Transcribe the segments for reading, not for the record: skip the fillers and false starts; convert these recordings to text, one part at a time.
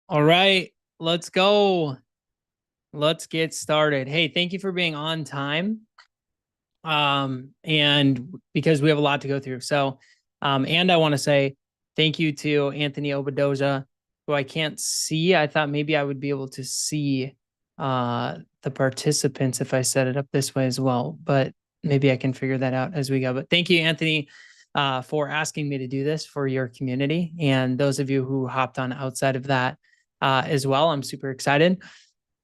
All right, let's go. Let's get started. Hey, thank you for being on time. And because we have a lot to go through. And I want to say thank you to Anthony Obadoza, who I can't see. I thought maybe I would be able to see the participants if I set it up this way as well, but maybe I can figure that out as we go. But thank you, Anthony, for asking me to do this for your community. And those of you who hopped on outside of that as well, I'm super excited.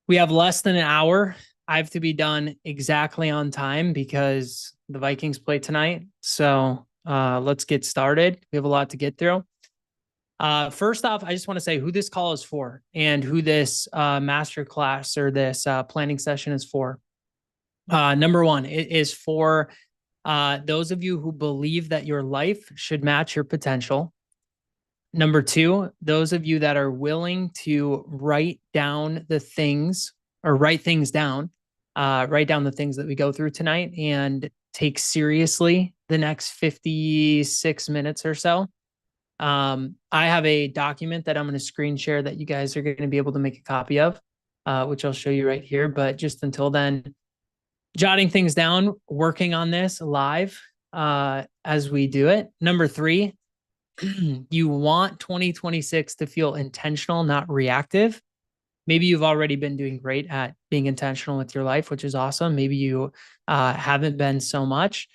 We have less than an hour. I have to be done exactly on time because the Vikings play tonight. So let's get started. We have a lot to get through. First off, I just want to say who this call is for and who this master class or this planning session is for. Number one, it is for those of you who believe that your life should match your potential. Number two, those of you that are willing to write down the things or write things down, write down the things that we go through tonight and take seriously the next 56 minutes or so. I have a document that I'm going to screen share that you guys are going to be able to make a copy of, which I'll show you right here. But just until then, jotting things down, working on this live as we do it. Number three, you want 2026 to feel intentional, not reactive. Maybe you've already been doing great at being intentional with your life, which is awesome. Maybe you haven't been so much.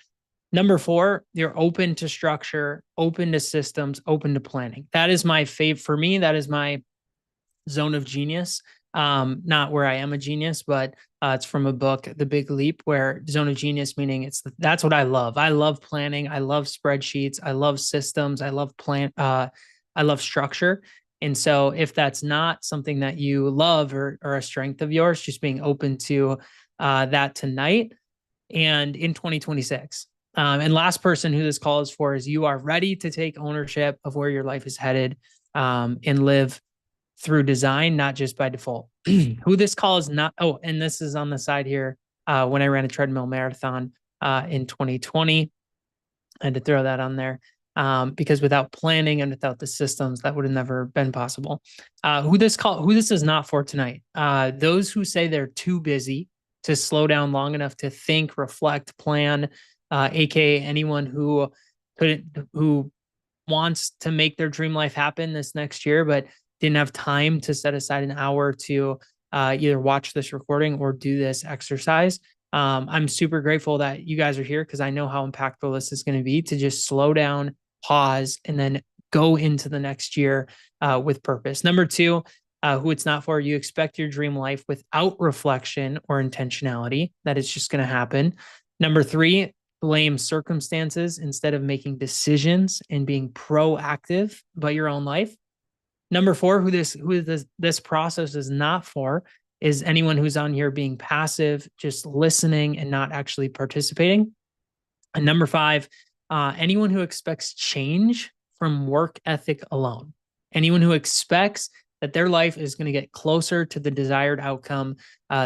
Number four, you're open to structure, open to systems, open to planning. That is my fave for me. That is my zone of genius. Not where I am a genius, but it's from a book, The Big Leap, where zone of genius meaning that's what I love. I love planning. I love spreadsheets. I love systems. I love I love structure. And so if that's not something that you love or a strength of yours, just being open to that tonight and in 2026. And last person who this call is for is you are ready to take ownership of where your life is headed and live through design, not just by default. Who this call is not. Oh, and this is on the side here. When I ran a treadmill marathon in 2020, I had to throw that on there because without planning and without the systems, that would have never been possible. Who this is not for tonight. Those who say they're too busy to slow down long enough to think, reflect, plan, aka anyone who wants to make their dream life happen this next year, but didn't have time to set aside an hour to either watch this recording or do this exercise. I'm super grateful that you guys are here because I know how impactful this is going to be to just slow down, pause, and then go into the next year with purpose. Number two, who it's not for, you expect your dream life without reflection or intentionality, that it's just going to happen. Number three, blame circumstances instead of making decisions and being proactive about your own life. Number four, who this process is not for is anyone who's on here being passive, just listening and not actually participating. And number five, anyone who expects change from work ethic alone. Anyone who expects that their life is going to get closer to the desired outcome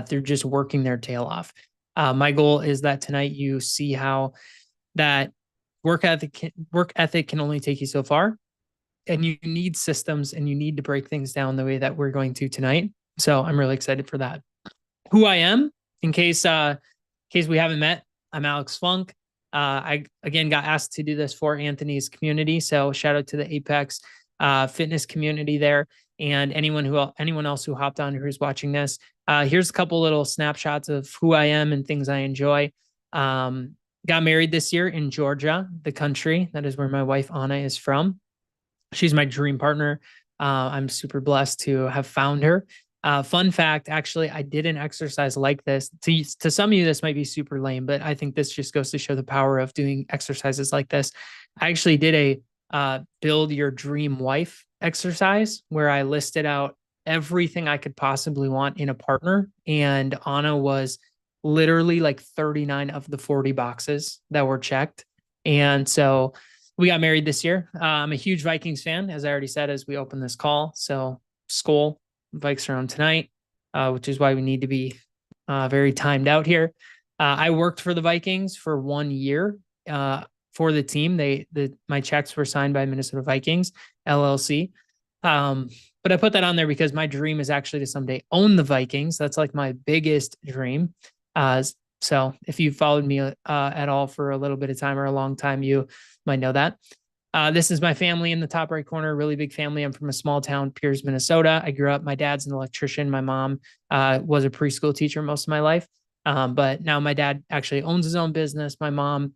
through just working their tail off. My goal is that tonight you see how that work ethic can only take you so far, and you need systems and you need to break things down the way that we're going to tonight. So I'm really excited for that. Who I am, in case we haven't met, I'm Alex Funk. I again got asked to do this for Anthony's community, so shout out to the Apex fitness community there, and anyone else who hopped on who's watching this. Here's a couple little snapshots of who I am and things I enjoy. Got married this year in Georgia, the country. That is where my wife Anna is from. She's my dream partner. I'm super blessed to have found her. Fun fact, actually, I did an exercise like this. To some of you, this might be super lame, but I think this just goes to show the power of doing exercises like this. I actually did a build your dream wife exercise where I listed out everything I could possibly want in a partner. And Anna was literally like 39 of the 40 boxes that were checked. And so we got married this year. I'm a huge Vikings fan, as I already said, as we open this call. So Skol, Vikes are on tonight, which is why we need to be very timed out here. I worked for the Vikings for 1 year for the team. My checks were signed by Minnesota Vikings LLC. But I put that on there because my dream is actually to someday own the Vikings. That's like my biggest dream. So if you've followed me at all for a little bit of time or a long time, you might know that. This is my family in the top right corner, really big family. I'm from a small town, Pierce, Minnesota. I grew up, my dad's an electrician. My mom was a preschool teacher most of my life. But now my dad actually owns his own business. My mom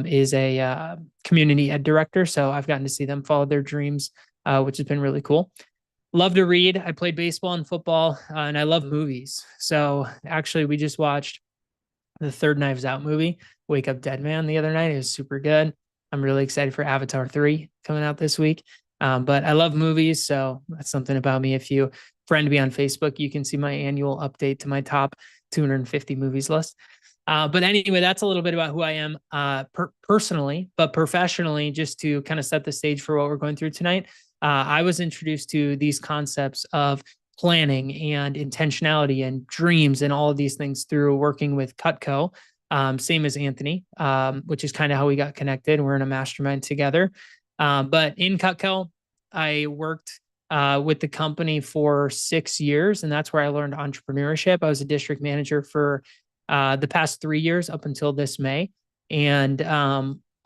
is a community ed director. So I've gotten to see them follow their dreams, which has been really cool. Love to read. I played baseball and football, and I love movies. So actually, we just watched the third Knives Out movie, Wake Up Dead Man, the other night. It was super good. I'm really excited for Avatar 3 coming out this week. But I love movies, so that's something about me. If you friend me on Facebook, you can see my annual update to my top 250 movies list. But anyway, that's a little bit about who I am personally, but professionally, just to kind of set the stage for what we're going through tonight. I was introduced to these concepts of planning and intentionality and dreams and all of these things through working with Cutco, same as Anthony, which is kind of how we got connected. We're in a mastermind together. But in Cutco, I worked with the company for 6 years, and that's where I learned entrepreneurship. I was a district manager for the past 3 years up until this May. And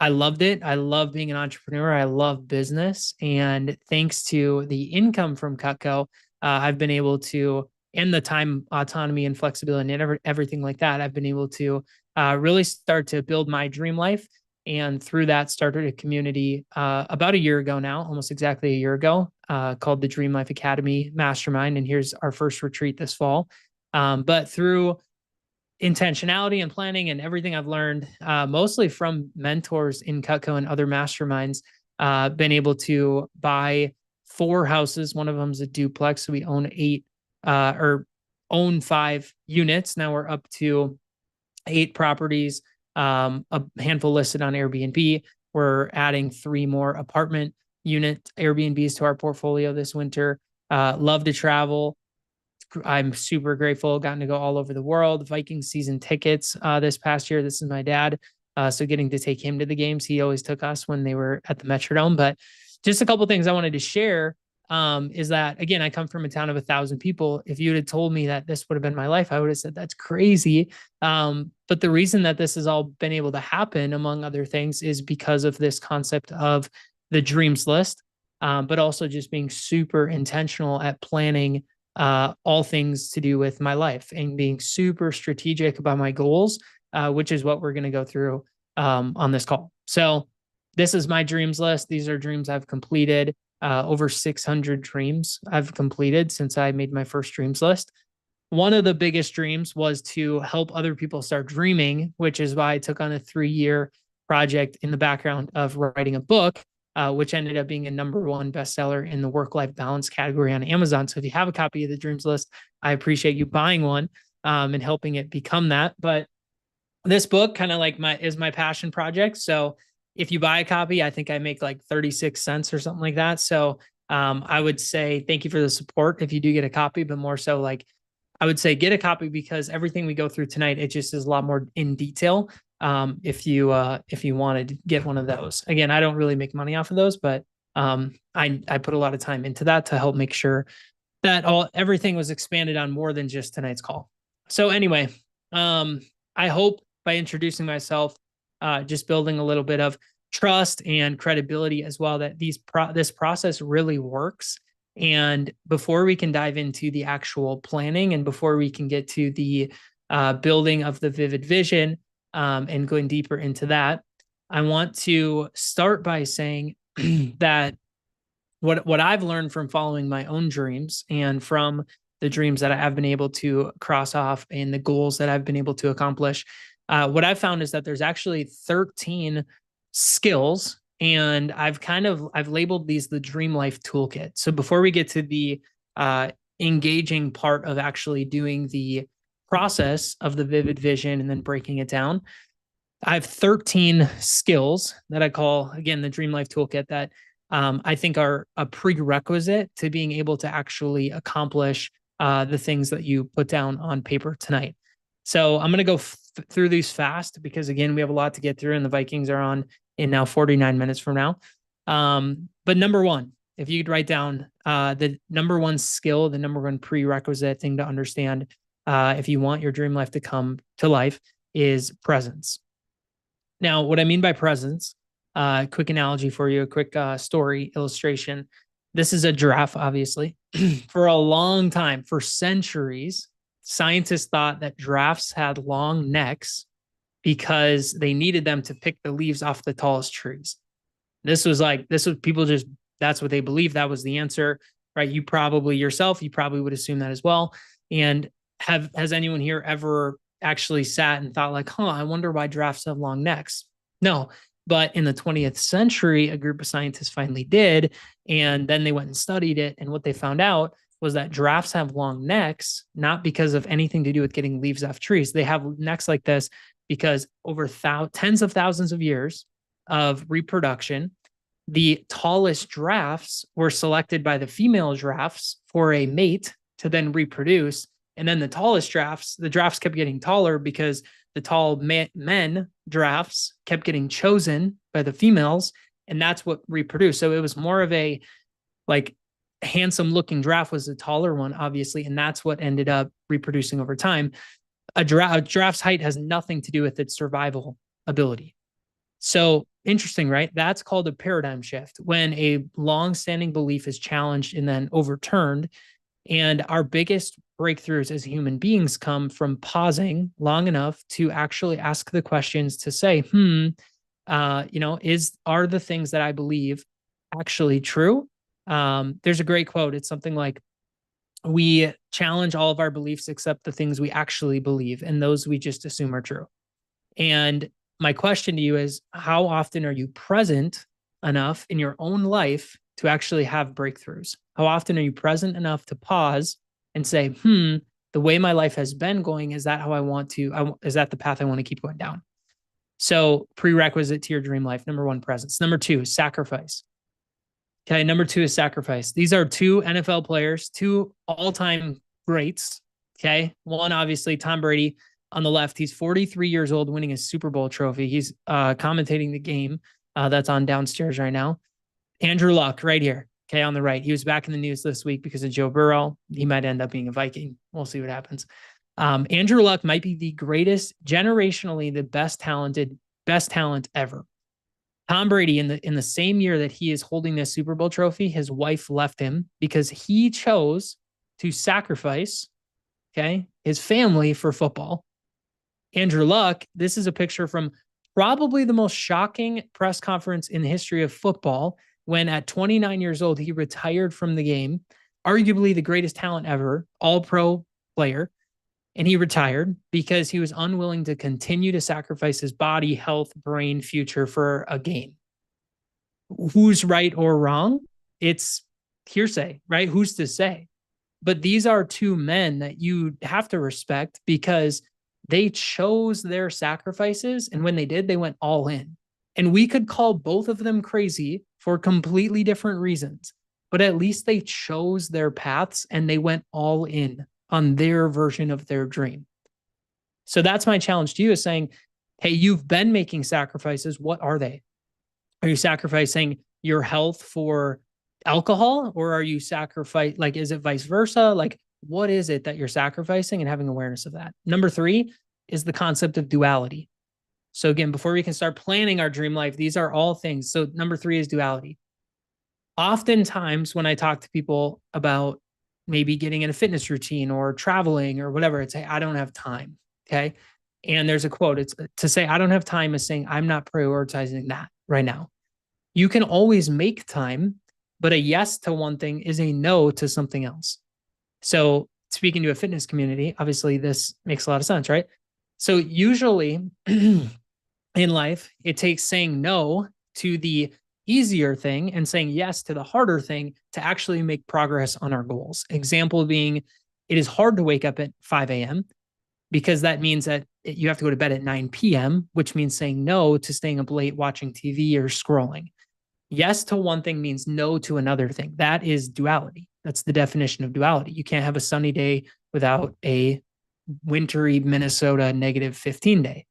I loved it. I love being an entrepreneur. I love business. And thanks to the income from Cutco, I've been able to, and the time autonomy and flexibility and everything like that, I've been able to really start to build my dream life. And through that, started a community about a year ago now, almost exactly a year ago, called the Dream Life Academy Mastermind. And here's our first retreat this fall. But through intentionality and planning and everything I've learned, mostly from mentors in Cutco and other masterminds, been able to buy 4 houses. One of them is a duplex. So we own 8 or own 5 units. Now we're up to 8 properties, a handful listed on Airbnb. We're adding 3 more apartment unit Airbnbs to our portfolio this winter. Love to travel. I'm super grateful. Gotten to go all over the world. Viking season tickets this past year. This is my dad. So getting to take him to the games. He always took us when they were at the Metrodome. But just a couple things I wanted to share is that, again, I come from a town of 1,000 people. If you had told me that this would have been my life, I would have said, that's crazy. But the reason that this has all been able to happen, among other things, is because of this concept of the dreams list, but also just being super intentional at planning all things to do with my life and being super strategic about my goals, which is what we're going to go through on this call. So this is my dreams list. These are dreams I've completed. Over 600 dreams I've completed since I made my first dreams list. One of the biggest dreams was to help other people start dreaming, which is why I took on a 3-year project in the background of writing a book, which ended up being a #1 bestseller in the work-life balance category on Amazon. So if you have a copy of the Dreams List, I appreciate you buying one and helping it become that. But this book kind of like is my passion project. So if you buy a copy, I think I make like 36 cents or something like that. So I would say thank you for the support if you do get a copy, but more so like I would say get a copy, because everything we go through tonight, it just is a lot more in detail. If you wanted to get one of those, again, I don't really make money off of those, but I put a lot of time into that to help make sure that everything was expanded on more than just tonight's call. So anyway, I hope by introducing myself, just building a little bit of trust and credibility as well, that this process really works. And before we can dive into the actual planning and before we can get to the building of the vivid vision and going deeper into that, I want to start by saying that what I've learned from following my own dreams and from the dreams that I have been able to cross off and the goals that I've been able to accomplish, what I've found is that there's actually 13 skills, and I've labeled these the Dream Life Toolkit. So before we get to the engaging part of actually doing the process of the vivid vision and then breaking it down, I have 13 skills that I call, again, the Dream Life Toolkit, that I think are a prerequisite to being able to actually accomplish the things that you put down on paper tonight. So I'm going to go through these fast because, again, we have a lot to get through, and the Vikings are on in now 49 minutes from now. But number 1 if you could write down the number one skill, the number one prerequisite thing to understand if you want your dream life to come to life is presence. Now, what I mean by presence, quick analogy for you, a quick story illustration. This is a giraffe, obviously. For a long time, for centuries, scientists thought that giraffes had long necks because they needed them to pick the leaves off the tallest trees. This was people just, that's what they believed. That was the answer, right? You probably would assume that as well. And has anyone here ever actually sat and thought like, I wonder why giraffes have long necks? No. But in the 20th century, a group of scientists finally did. And then they went and studied it. And what they found out was that giraffes have long necks, not because of anything to do with getting leaves off trees. They have necks like this because over tens of thousands of years of reproduction, the tallest giraffes were selected by the female giraffes for a mate to then reproduce. And then the tallest giraffes, the giraffes kept getting taller because the tall men giraffes kept getting chosen by the females. And that's what reproduced. So it was more of a like handsome looking giraffe was the taller one, obviously. And that's what ended up reproducing over time. A giraffe's height has nothing to do with its survival ability. So interesting, right? That's called a paradigm shift when a long-standing belief is challenged and then overturned. And our biggest breakthroughs as human beings come from pausing long enough to actually ask the questions to say, are the things that I believe actually true? There's a great quote. It's something like, we challenge all of our beliefs except the things we actually believe, and those we just assume are true. And my question to you is, how often are you present enough in your own life to actually have breakthroughs? How often are you present enough to pause and say, the way my life has been going, is that how I want to, is that the path I want to keep going down? So prerequisite to your dream life, number one, presence. Number two, sacrifice. Okay, number two is sacrifice. These are two NFL players, two all-time greats. Okay, one obviously Tom Brady on the left. He's 43 years old, winning a Super Bowl trophy. He's commentating the game that's on downstairs right now. Andrew Luck right here. Okay, on the right. He was back in the news this week because of Joe Burrow. He might end up being a Viking. We'll see what happens. Andrew Luck might be the greatest, generationally, the best talent ever. Tom Brady, in the same year that he is holding this Super Bowl trophy, his wife left him because he chose to sacrifice, his family for football. Andrew Luck, this is a picture from probably the most shocking press conference in the history of football, when at 29 years old, he retired from the game, arguably the greatest talent ever, all-pro player. And he retired because he was unwilling to continue to sacrifice his body, health, brain, future for a game. Who's right or wrong? It's hearsay, right? Who's to say? But these are two men that you have to respect because they chose their sacrifices. And when they did, they went all in. And we could call both of them crazy for completely different reasons, but at least they chose their paths and they went all in on their version of their dream. So that's my challenge to you, is saying, hey, you've been making sacrifices. What are they? Are you sacrificing your health for alcohol, or are you is it vice versa? Like, what is it that you're sacrificing, and having awareness of that? Number three is the concept of duality. So again, before we can start planning our dream life, these are all things. So number three is duality. Oftentimes when I talk to people about maybe getting in a fitness routine or traveling or whatever, it's, hey, I don't have time. Okay. And there's a quote. It's to say, I don't have time is saying, I'm not prioritizing that right now. You can always make time, but a yes to one thing is a no to something else. So speaking to a fitness community, obviously this makes a lot of sense, right? So usually in life, it takes saying no to the easier thing and saying yes to the harder thing to actually make progress on our goals. Example being, it is hard to wake up at 5 a.m. because that means that you have to go to bed at 9 p.m., which means saying no to staying up late watching TV or scrolling. Yes to one thing means no to another thing. That is duality. That's the definition of duality. You can't have a sunny day without a wintry Minnesota -15 day.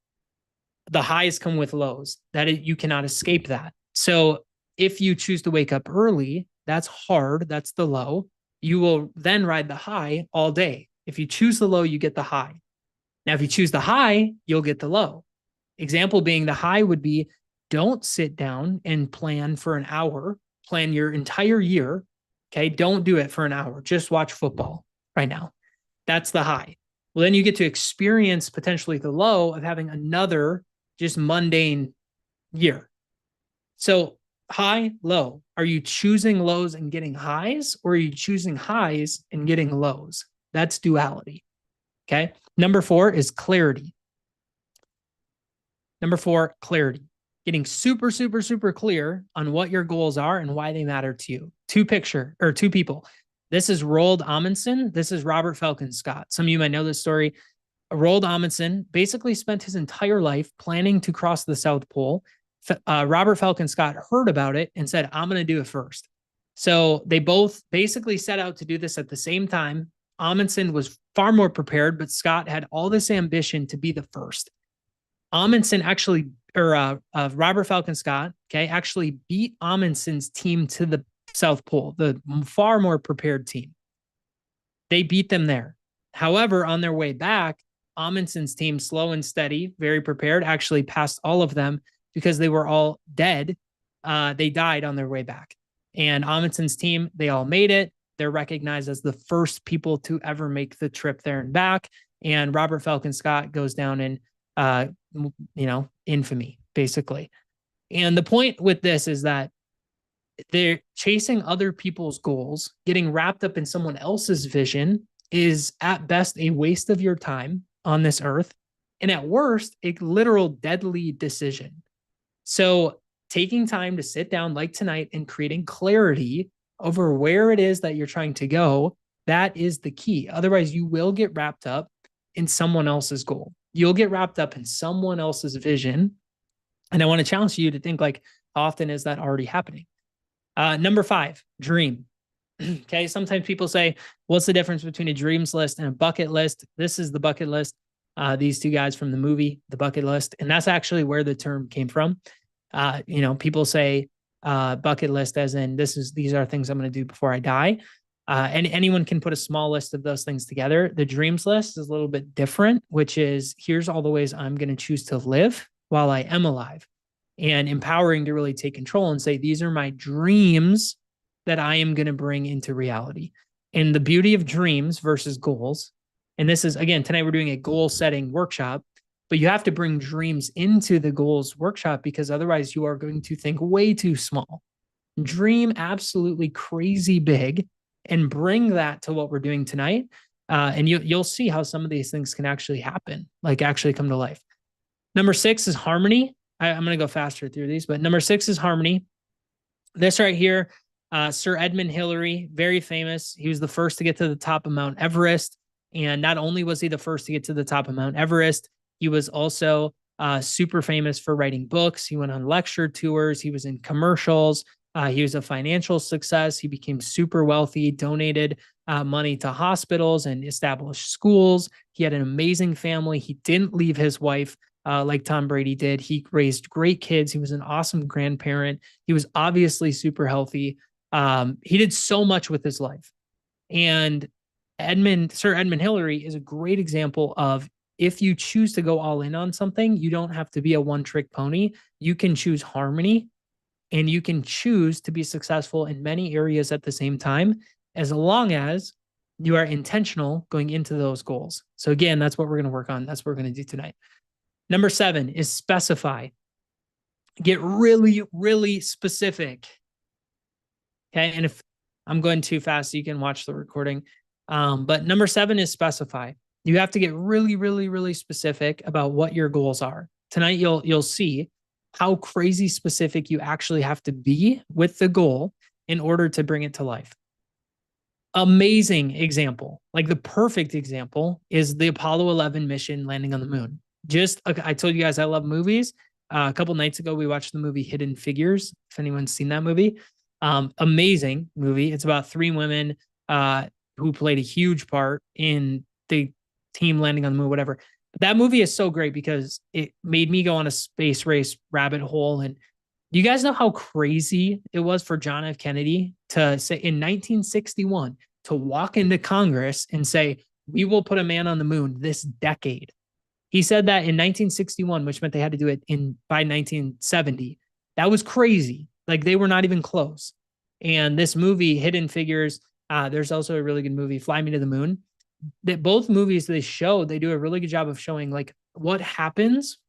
The highs come with lows. You cannot escape that. So if you choose to wake up early, that's hard. That's the low. You will then ride the high all day. If you choose the low, you get the high. Now, if you choose the high, you'll get the low. Example being the high would be don't sit down and plan for an hour, plan your entire year. Okay. Don't do it for an hour. Just watch football right now. That's the high. Well, then you get to experience potentially the low of having another just mundane year. So high, low. Are you choosing lows and getting highs, or are you choosing highs and getting lows? That's duality. Okay. Number 4 is clarity. Number 4, clarity. Getting super, super, super clear on what your goals are and why they matter to you. Two people. This is Roald Amundsen. This is Robert Falcon Scott. Some of you might know this story. Roald Amundsen basically spent his entire life planning to cross the South Pole. Robert Falcon Scott heard about it and said, I'm going to do it first. So they both basically set out to do this at the same time. Amundsen was far more prepared, but Scott had all this ambition to be the first. Amundsen actually, Robert Falcon Scott, okay, actually beat Amundsen's team to the South Pole, the far more prepared team. They beat them there. However, on their way back, Amundsen's team, slow and steady, very prepared, actually passed all of them because they were all dead. They died on their way back. And Amundsen's team, they all made it. They're recognized as the first people to ever make the trip there and back. And Robert Falcon Scott goes down in, infamy, basically. And the point with this is that they're chasing other people's goals, getting wrapped up in someone else's vision is at best a waste of your time on this earth. And at worst, a literal deadly decision. So taking time to sit down like tonight and creating clarity over where it is that you're trying to go, that is the key. Otherwise, you will get wrapped up in someone else's goal. You'll get wrapped up in someone else's vision. And I want to challenge you to think like, how often is that already happening? Number 5, dream. Okay. Sometimes people say, what's the difference between a dreams list and a bucket list? This is the bucket list. These two guys from the movie, The Bucket List. And that's actually where the term came from. People say bucket list as in these are things I'm going to do before I die. And anyone can put a small list of those things together. The dreams list is a little bit different, which is here's all the ways I'm going to choose to live while I am alive, and empowering to really take control and say, these are my dreams that I am going to bring into reality. And the beauty of dreams versus goals. And this is, again, tonight we're doing a goal setting workshop, but you have to bring dreams into the goals workshop because otherwise you are going to think way too small. Dream absolutely crazy big and bring that to what we're doing tonight. And you'll see how some of these things can actually happen, like actually come to life. Number 6 is harmony. I'm going to go faster through these, but number 6 is harmony. This right here, Sir Edmund Hillary, very famous. He was the first to get to the top of Mount Everest. And not only was he the first to get to the top of Mount Everest, he was also super famous for writing books. He went on lecture tours. He was in commercials. He was a financial success. He became super wealthy, donated money to hospitals and established schools. He had an amazing family. He didn't leave his wife like Tom Brady did. He raised great kids. He was an awesome grandparent. He was obviously super healthy. He did so much with his life. And Sir Edmund Hillary is a great example of if you choose to go all in on something, you don't have to be a one-trick pony. You can choose harmony and you can choose to be successful in many areas at the same time, as long as you are intentional going into those goals. So again, that's what we're going to work on. That's what we're going to do tonight. Number 7 is specify. Get really, really specific. Okay. And if I'm going too fast, you can watch the recording. But number 7 is specify. You have to get really, really, really specific about what your goals are. Tonight, you'll see how crazy specific you actually have to be with the goal in order to bring it to life. Amazing example, like the perfect example, is the Apollo 11 mission landing on the moon. I told you guys I love movies. A couple nights ago, we watched the movie Hidden Figures. If anyone's seen that movie, amazing movie. It's about 3 women who played a huge part in the team landing on the moon, whatever. But that movie is so great because it made me go on a space race rabbit hole. And Do you guys know how crazy it was for John F. Kennedy to say in 1961 to walk into Congress and say, we will put a man on the moon this decade? He said that in 1961, which meant they had to do it by 1970. That was crazy. Like they were not even close. And this movie, Hidden Figures, there's also a really good movie, Fly Me to the Moon. That both movies they do a really good job of showing like what happens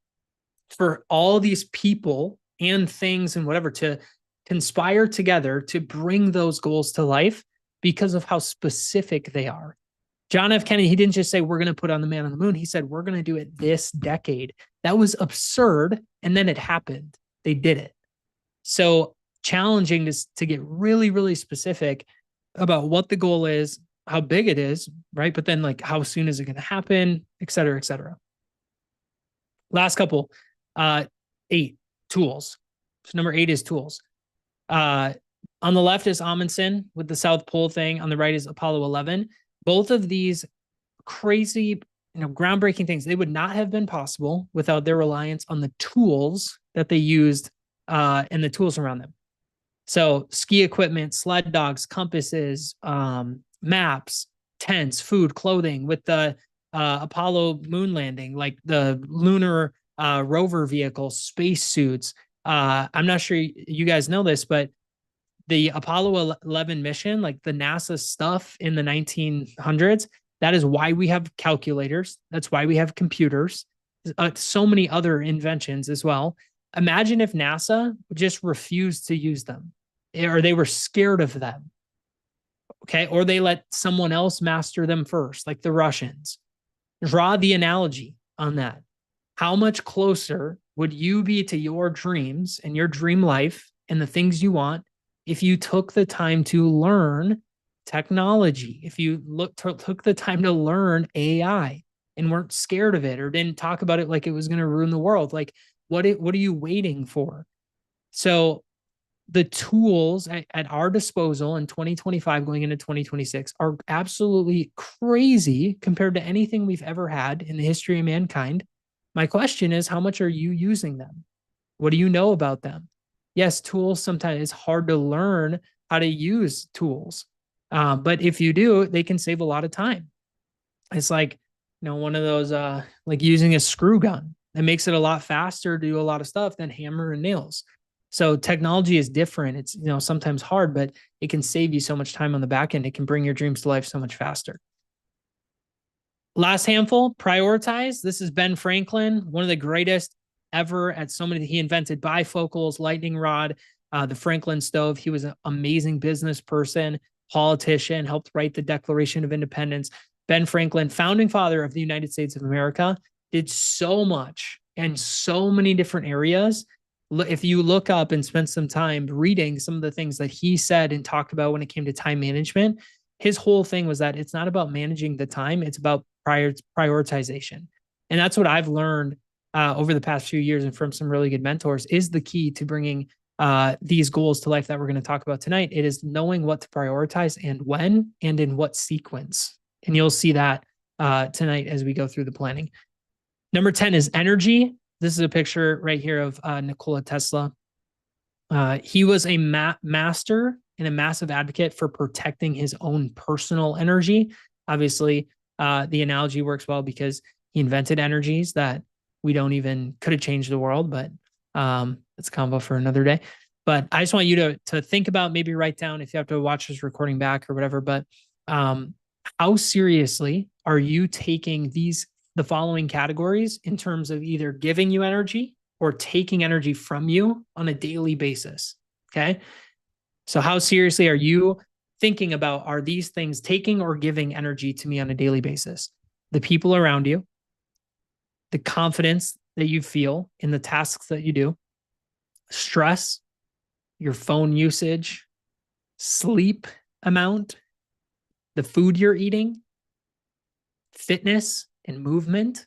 for all these people and things and whatever to conspire together to bring those goals to life because of how specific they are. John F. Kennedy, he didn't just say, we're going to put on the man on the moon. He said, we're going to do it this decade. That was absurd. And then it happened. They did it. So challenging to get really, really specific about what the goal is, how big it is, right? But then like, how soon is it going to happen, et cetera, et cetera. Last couple, 8, tools. So number 8 is tools. On the left is Amundsen with the South Pole thing. On the right is Apollo 11. Both of these crazy, groundbreaking things, they would not have been possible without their reliance on the tools that they used and the tools around them. So ski equipment, sled dogs, compasses, maps, tents, food, clothing. With the Apollo moon landing, like the lunar rover vehicle, spacesuits. I'm not sure you guys know this, but the Apollo 11 mission, like the NASA stuff in the 1900s, that is why we have calculators. That's why we have computers. So many other inventions as well. Imagine if NASA just refused to use them, or they were scared of them. Okay. Or they let someone else master them first, like the Russians. Draw the analogy on that. How much closer would you be to your dreams and your dream life and the things you want if you took the time to learn technology, if you took the time to learn AI and weren't scared of it or didn't talk about it like it was going to ruin the world? Like, what are you waiting for? So the tools at our disposal in 2025 going into 2026 are absolutely crazy compared to anything we've ever had in the history of mankind. My question is, how much are you using them? What do you know about them? Yes, tools, sometimes it's hard to learn how to use tools. But if you do, they can save a lot of time. It's like, one of those, like using a screw gun. It makes it a lot faster to do a lot of stuff than hammer and nails. So technology is different. It's, sometimes hard, but it can save you so much time on the back end. It can bring your dreams to life so much faster. Last handful, prioritize. This is Ben Franklin, one of the greatest ever at so many. He invented bifocals, lightning rod, the Franklin stove. He was an amazing business person, politician, helped write the Declaration of Independence. Ben Franklin, founding father of the United States of America, did so much in so many different areas. If you look up and spend some time reading some of the things that he said and talked about when it came to time management, his whole thing was that it's not about managing the time, it's about prioritization. And that's what I've learned over the past few years and from some really good mentors is the key to bringing these goals to life that we're going to talk about tonight. It is knowing what to prioritize and when and in what sequence. And you'll see that tonight as we go through the planning. Number 10 is energy. This is a picture right here of Nikola Tesla. He was a master and a massive advocate for protecting his own personal energy. Obviously, the analogy works well because he invented energies that we don't even could have changed the world, but it's a combo for another day. But I just want you to think about, maybe write down if you have to watch this recording back or whatever, but how seriously are you taking the following categories in terms of either giving you energy or taking energy from you on a daily basis? Okay. So how seriously are you thinking about, are these things taking or giving energy to me on a daily basis? The people around you, the confidence that you feel in the tasks that you do, stress, your phone usage, sleep amount, the food you're eating, fitness and movement,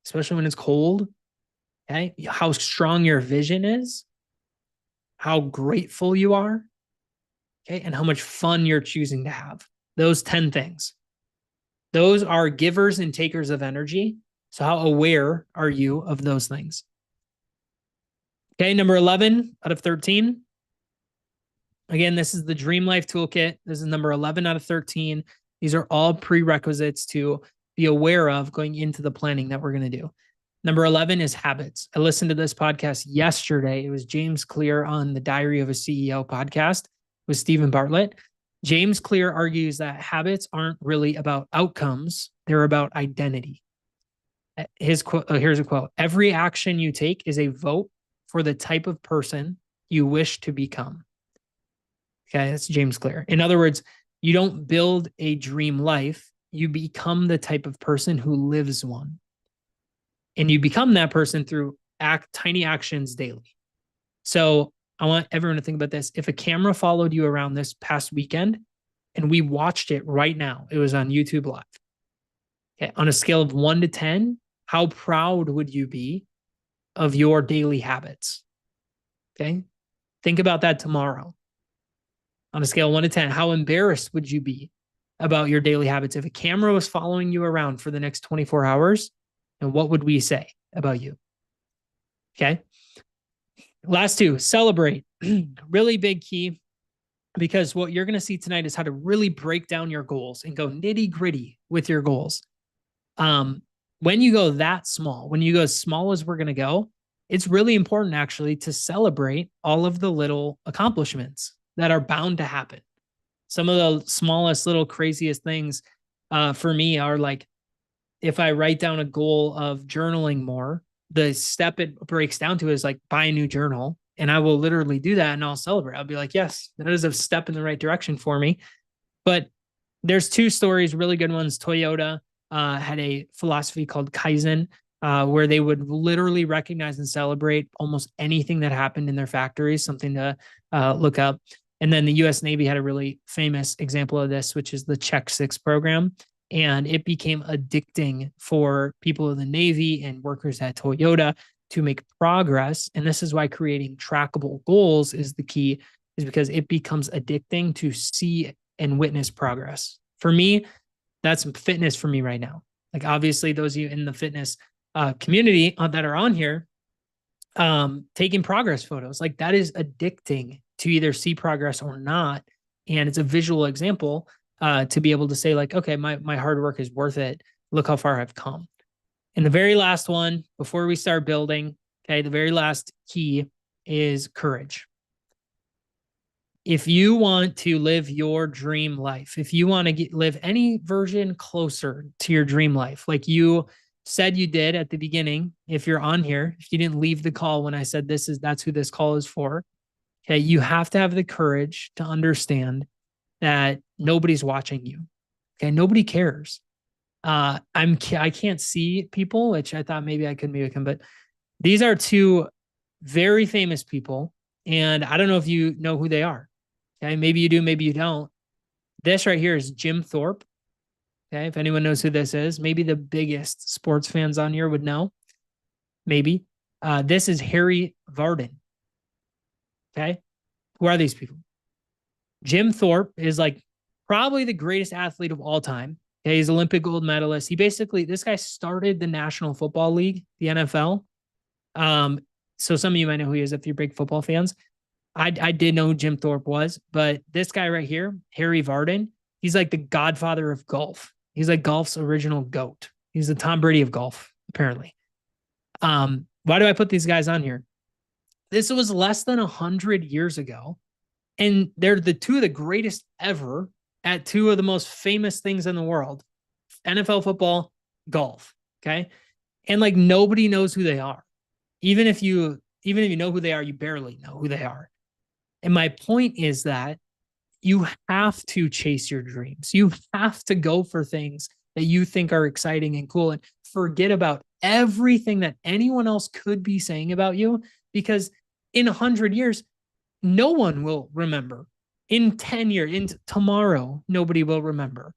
especially when it's cold. Okay. How strong your vision is, how grateful you are. Okay. And how much fun you're choosing to have. Those 10 things. Those are givers and takers of energy. So how aware are you of those things? Okay, number 11 out of 13. Again, this is the Dream Life Toolkit. This is number 11 out of 13. These are all prerequisites to be aware of going into the planning that we're going to do. Number 11 is habits. I listened to this podcast yesterday. It was James Clear on the Diary of a CEO podcast with Stephen Bartlett. James Clear argues that habits aren't really about outcomes. They're about identity. His quote, here's a quote. Every action you take is a vote for the type of person you wish to become. Okay, that's James Clear. In other words, you don't build a dream life. You become the type of person who lives one. And you become that person through tiny actions daily. So I want everyone to think about this. If a camera followed you around this past weekend and we watched it right now, it was on YouTube Live. Okay, on a scale of 1 to 10, how proud would you be of your daily habits? Okay, think about that tomorrow. On a scale of 1 to 10, how embarrassed would you be about your daily habits if a camera was following you around for the next 24 hours? And what would we say about you? Okay. Last two, celebrate. Really big key, because what you're going to see tonight is how to really break down your goals and go nitty gritty with your goals. When you go that small, when you go as small as we're going to go, it's really important actually to celebrate all of the little accomplishments that are bound to happen. Some of the smallest, little craziest things for me are like, if I write down a goal of journaling more, the step it breaks down to is like buy a new journal. And I will literally do that and I'll celebrate. I'll be like, yes, that is a step in the right direction for me. But there's two stories, really good ones. Toyota had a philosophy called Kaizen, where they would literally recognize and celebrate almost anything that happened in their factories, something to look up. And then the US Navy had a really famous example of this, which is the Check Six program. And it became addicting for people in the Navy and workers at Toyota to make progress. And this is why creating trackable goals is the key, is because it becomes addicting to see and witness progress. For me, that's fitness for me right now. Like obviously those of you in the fitness community that are on here, taking progress photos, like that is addicting to either see progress or not. And it's a visual example to be able to say like, okay, my hard work is worth it. Look how far I've come. And the very last one, before we start building, okay, the very last key is courage. If you want to live your dream life, if you want to live any version closer to your dream life, like you said you did at the beginning, if you're on here, if you didn't leave the call when I said that's who this call is for, okay, you have to have the courage to understand that nobody's watching you. Okay, nobody cares. I can't see people, which I thought maybe I could mimic them, but these are two very famous people, and I don't know if you know who they are. Okay, maybe you do, maybe you don't. This right here is Jim Thorpe. Okay, if anyone knows who this is, maybe the biggest sports fans on here would know. Maybe. This is Harry Vardon. Okay, who are these people? Jim Thorpe is like probably the greatest athlete of all time. Okay, he's Olympic gold medalist. This guy started the National Football League, the NFL. So some of you might know who he is if you're big football fans. I did know who Jim Thorpe was, but this guy right here, Harry Vardon, he's like the godfather of golf. He's like golf's original GOAT. He's the Tom Brady of golf, apparently. Why do I put these guys on here? This was less than 100 years ago. And they're the two of the greatest ever at two of the most famous things in the world, NFL football, golf. Okay. And like nobody knows who they are. Even if you know who they are, you barely know who they are. And my point is that you have to chase your dreams. You have to go for things that you think are exciting and cool and forget about everything that anyone else could be saying about you, because in 100 years, no one will remember. In 10 years, in tomorrow, nobody will remember.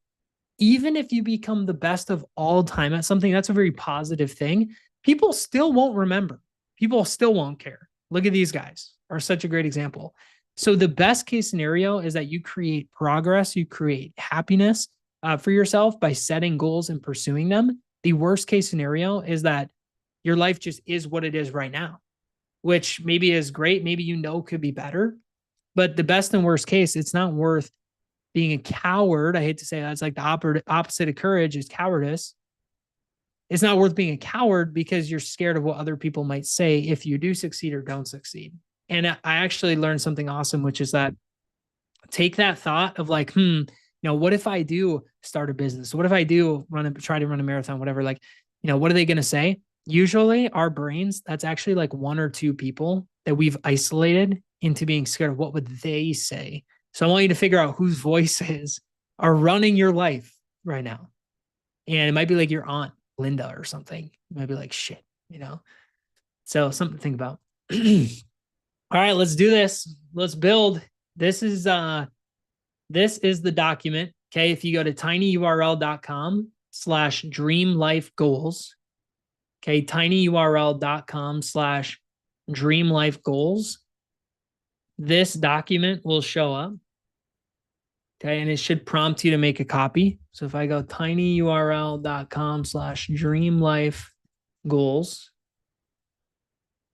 Even if you become the best of all time at something, that's a very positive thing. People still won't remember. People still won't care. Look at these guys, are such a great example. So the best case scenario is that you create progress, you create happiness for yourself by setting goals and pursuing them. The worst case scenario is that your life just is what it is right now. which maybe is great. Maybe could be better. But the best and worst case, it's not worth being a coward. I hate to say that. It's like the opposite of courage is cowardice. It's not worth being a coward because you're scared of what other people might say if you do succeed or don't succeed. And I actually learned something awesome, which is that take that thought of like, what if I do start a business? What if I do try to run a marathon, whatever? Like, what are they going to say? Usually our brains, that's actually like one or two people that we've isolated into being scared of what would they say. So I want you to figure out whose voices are running your life right now. And it might be like your aunt Linda or something. It might be like shit, So something to think about. All right, let's do this. Let's build. This is the document. Okay. If you go to tinyurl.com/dreamlifegoals. Okay. tinyurl.com/dreamlifegoals. This document will show up. Okay. And it should prompt you to make a copy. So if I go tinyurl.com/dreamlifegoals,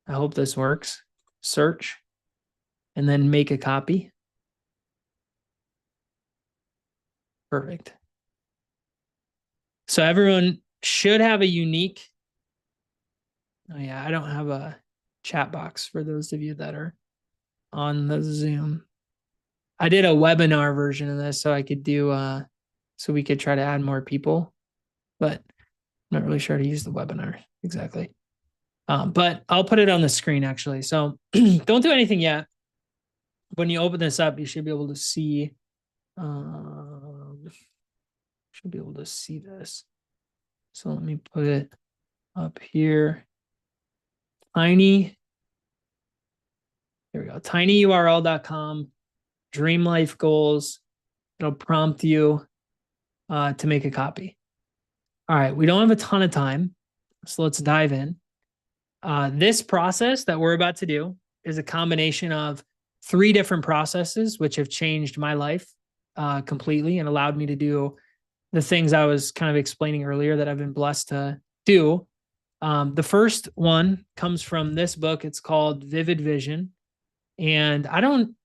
I hope this works. Search and then make a copy. Perfect. So everyone should have a unique. Oh yeah, I don't have a chat box for those of you that are on the Zoom. I did a webinar version of this so I could do so we could try to add more people, but I'm not really sure how to use the webinar exactly. But I'll put it on the screen actually. So don't do anything yet. When you open this up, you should be able to see this. So let me put it up here. There we go. tinyurl.com, dream life goals. It'll prompt you to make a copy. All right. We don't have a ton of time, so let's dive in. This process that we're about to do is a combination of 3 different processes, which have changed my life completely and allowed me to do the things I was kind of explaining earlier that I've been blessed to do. The first one comes from this book. It's called Vivid Vision. And I don't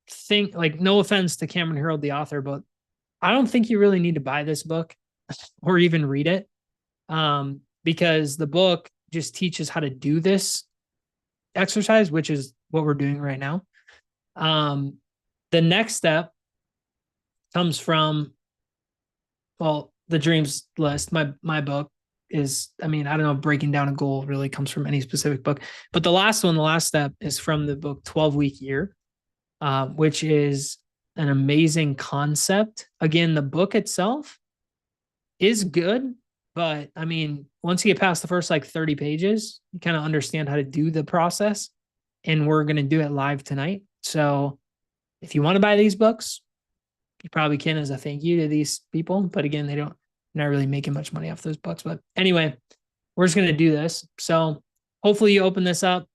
think, like, no offense to Cameron Herold, the author, but I don't think you really need to buy this book or even read it because the book just teaches how to do this exercise, which is what we're doing right now. The next step comes from, well, the Dreams List. My book is, I don't know if breaking down a goal really comes from any specific book, but the last step is from the book 12-Week Year, which is an amazing concept. Again, the book itself is good, but once you get past the first 30 pages, you kind of understand how to do the process, and we're going to do it live tonight. So if you want to buy these books, you probably can as a thank you to these people. But again, they're not really making much money off those books. But anyway, we're just going to do this. So hopefully you open this up,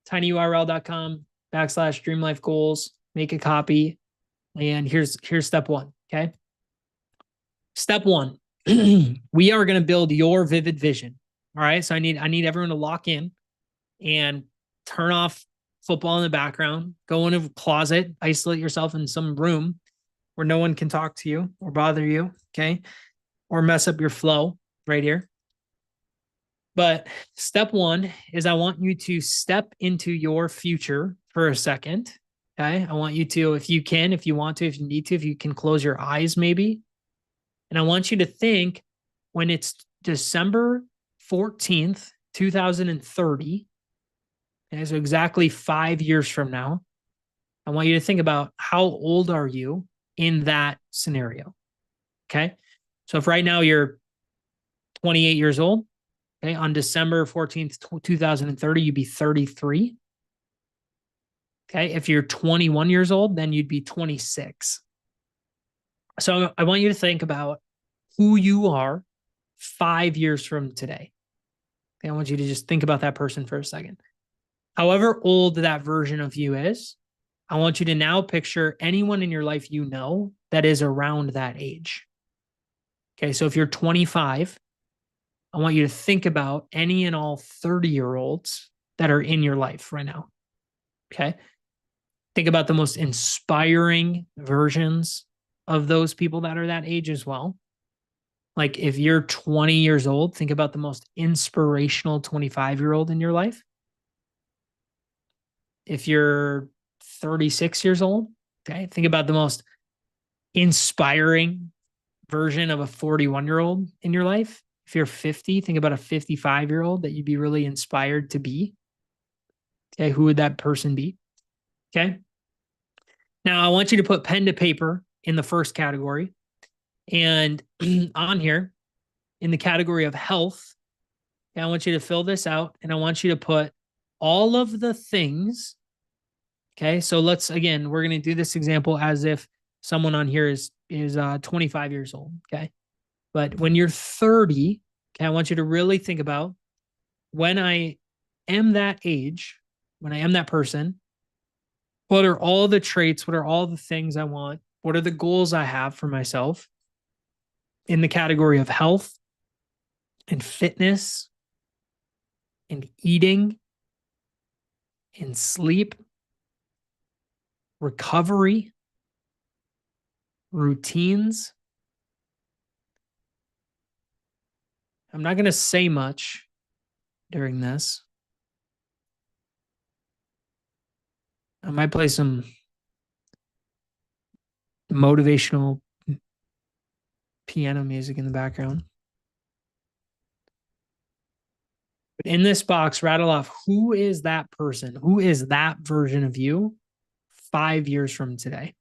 tinyurl.com/dreamlifegoals, make a copy. And here's step 1. Okay. Step 1, we are going to build your vivid vision. All right. So I need everyone to lock in and turn off football in the background, go in a closet, isolate yourself in some room where no one can talk to you or bother you. Okay. Or mess up your flow right here. But step 1 is I want you to step into your future for a second. Okay. I want you to, if you can, if you want to, if you need to, if you can close your eyes maybe. And I want you to think when it's December 14th, 2030. Okay, so exactly 5 years from now, I want you to think about how old are you in that scenario. Okay. So if right now you're 28 years old, okay, on December 14th, 2030, you'd be 33. Okay. If you're 21 years old, then you'd be 26. So I want you to think about who you are 5 years from today. Okay, I want you to just think about that person for a second. However old that version of you is, I want you to now picture anyone in your life you know that is around that age. Okay, so if you're 25, I want you to think about any and all 30-year-olds that are in your life right now. Okay. Think about the most inspiring versions of those people that are that age as well. Like if you're 20 years old, think about the most inspirational 25-year-old in your life. If you're 36 years old, okay, think about the most inspiring version of a 41-year-old in your life. If you're 50, think about a 55-year-old that you'd be really inspired to be. Okay, who would that person be? Okay. Now I want you to put pen to paper in the first category. And on here, in the category of health, I want you to fill this out and I want you to put all of the things. Okay. So let's, again, we're going to do this example as if someone on here is 25 years old. Okay. But when you're 30, okay, I want you to really think about when I am that age, when I am that person, what are all the traits? What are all the things I want? What are the goals I have for myself in the category of health and fitness and eating and sleep, recovery, routines? I'm not going to say much during this. I might play some motivational piano music in the background. But in this box, rattle off who is that person? Who is that version of you 5 years from today?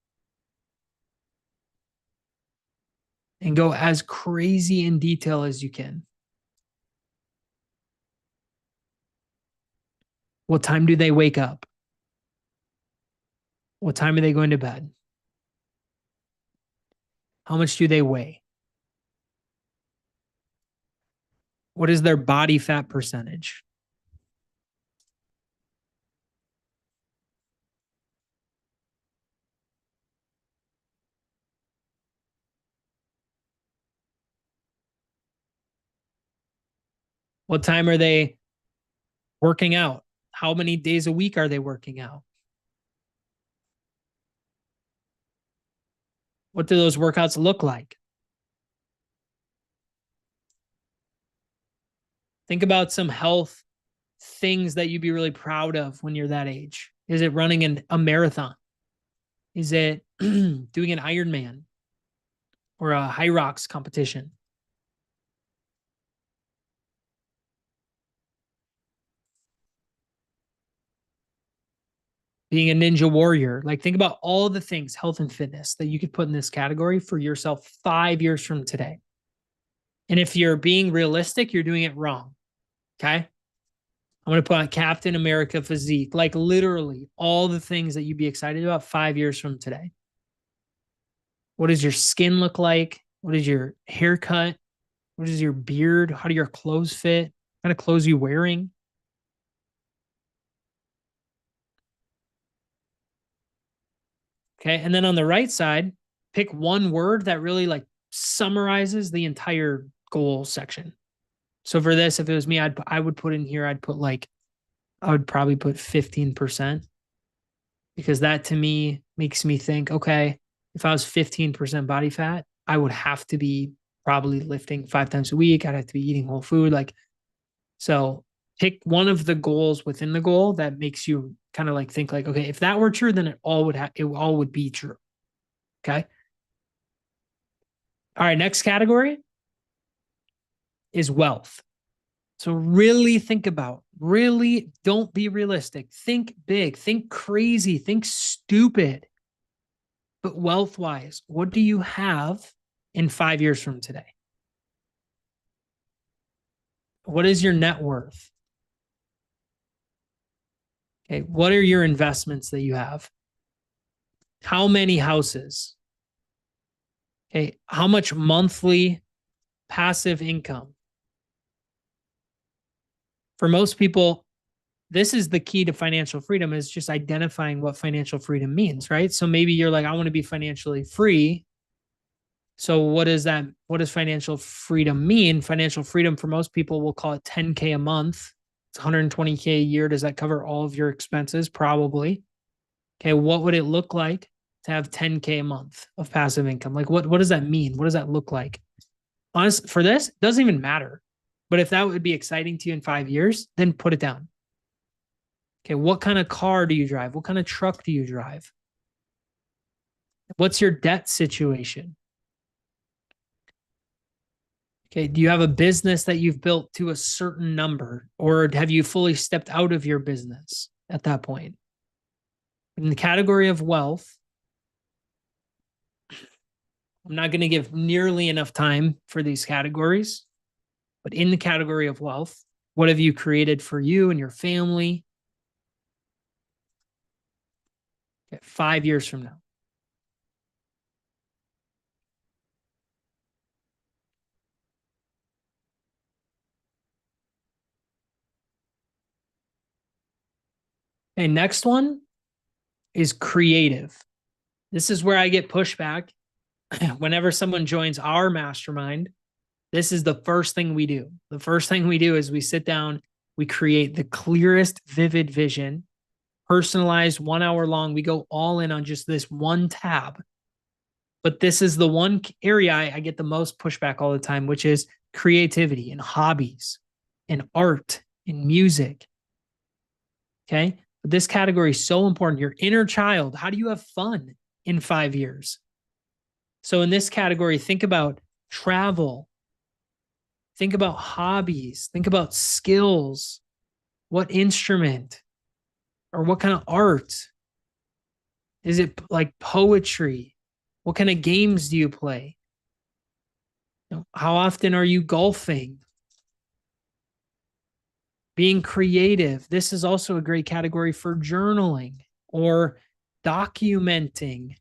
And go as crazy in detail as you can. What time do they wake up? What time are they going to bed? How much do they weigh? What is their body fat percentage? What time are they working out? How many days a week are they working out? What do those workouts look like? Think about some health things that you'd be really proud of when you're that age. Is it running a marathon? Is it doing an Ironman or a high rocks competition? Being a ninja warrior? Like, think about all the things, health and fitness, that you could put in this category for yourself 5 years from today. And if you're being realistic, you're doing it wrong. Okay. I'm going to put on Captain America physique, like literally all the things that you'd be excited about 5 years from today. What does your skin look like? What is your haircut? What is your beard? How do your clothes fit? What kind of clothes are you wearing? Okay. And then on the right side, pick one word that really like summarizes the entire goal section. So for this, if it was me, I would put in here, I would probably put 15%, because that to me makes me think, okay, if I was 15% body fat, I would have to be probably lifting 5 times a week. I'd have to be eating whole food. Like, so pick one of the goals within the goal that makes you kind of like think like, okay, if that were true, then it all would be true. Okay. All right. Next category is wealth. So really think about, really don't be realistic. Think big, think crazy, think stupid. But wealth wise, what do you have in 5 years from today? What is your net worth? Okay. What are your investments that you have? How many houses? Okay. How much monthly passive income? For most people, this is the key to financial freedom, is just identifying what financial freedom means, right? So maybe you're like, I want to be financially free. So what is that? What does financial freedom mean? Financial freedom for most people, we'll call it 10K a month. It's 120K a year. Does that cover all of your expenses? Probably. Okay, what would it look like to have 10K a month of passive income? Like what does that mean? What does that look like? Honestly, for this, it doesn't even matter. But if that would be exciting to you in 5 years, then put it down. Okay, what kind of car do you drive? What kind of truck do you drive? What's your debt situation? Okay, do you have a business that you've built to a certain number, or have you fully stepped out of your business at that point? In the category of wealth, I'm not going to give nearly enough time for these categories, but in the category of wealth, what have you created for you and your family? Okay, 5 years from now. Okay, next one is creative. This is where I get pushback. Whenever someone joins our mastermind, this is the first thing we do. The first thing we do is we sit down, we create the clearest, vivid vision, personalized, 1 hour long. We go all in on just this one tab. But this is the one area I get the most pushback all the time, which is creativity and hobbies and art and music. Okay. But this category is so important. Your inner child. How do you have fun in 5 years? So in this category, think about travel. Think about hobbies. Think about skills. What instrument or what kind of art? Is it like poetry? What kind of games do you play? How often are you golfing? Being creative. This is also a great category for journaling or documenting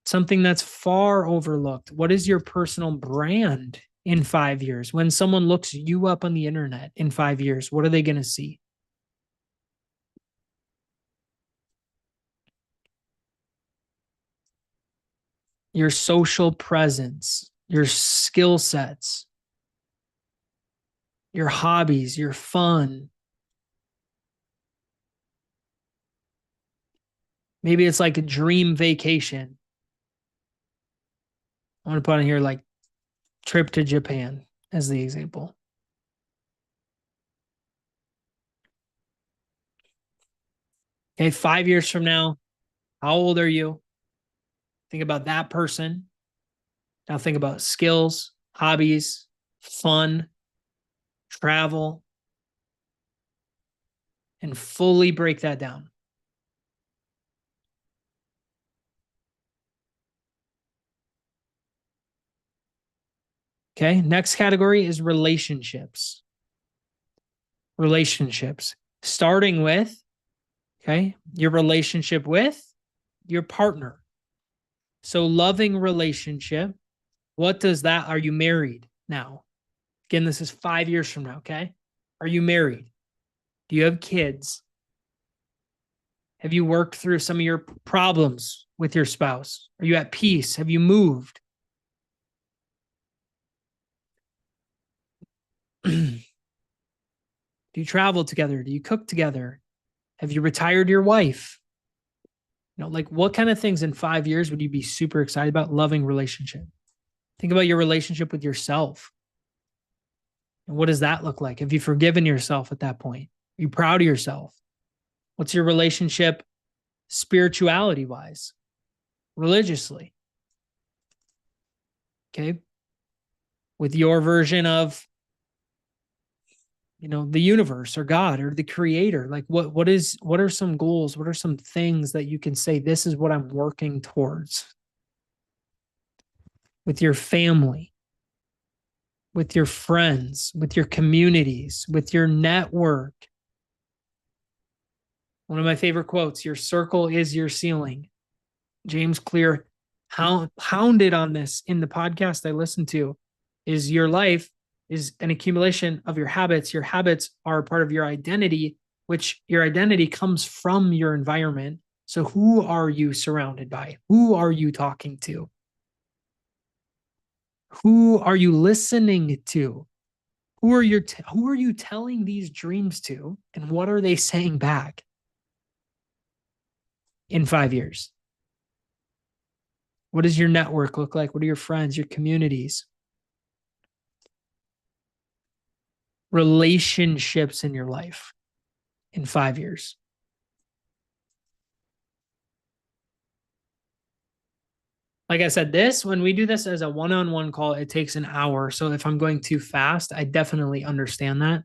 something that's far overlooked. What is your personal brand in 5 years? When someone looks you up on the internet in 5 years, what are they going to see? Your social presence, your skill sets, your hobbies, your fun. Maybe it's like a dream vacation. I want to put on here like trip to Japan as the example. Okay, 5 years from now, how old are you? Think about that person. Now think about skills, hobbies, fun, travel, and fully break that down. Okay, next category is relationships. Relationships. Starting with, okay, your relationship with your partner. So, loving relationship. What does that? Are you married now? Again, this is 5 years from now, okay? Are you married? Do you have kids? Have you worked through some of your problems with your spouse? Are you at peace? Have you moved? Do you travel together? Do you cook together? Have you retired your wife? Like what kind of things in 5 years would you be super excited about? Loving relationship. Think about your relationship with yourself. And what does that look like? Have you forgiven yourself at that point? Are you proud of yourself? What's your relationship spirituality wise, religiously? Okay. With your version of, the universe or God or the creator. Like what are some goals? What are some things that you can say, this is what I'm working towards? With your family, with your friends, with your communities, with your network. One of my favorite quotes, your circle is your ceiling. James Clear hounded on this in the podcast I listened to, is your life is an accumulation of your habits. Your habits are part of your identity, which your identity comes from your environment. So who are you surrounded by? Who are you talking to? Who are you listening to? Who are you telling these dreams to, and what are they saying back in 5 years? What does your network look like? What are your friends, your communities? Relationships in your life in 5 years. Like I said, when we do this as a one-on-one call, it takes an hour. So if I'm going too fast, I definitely understand that.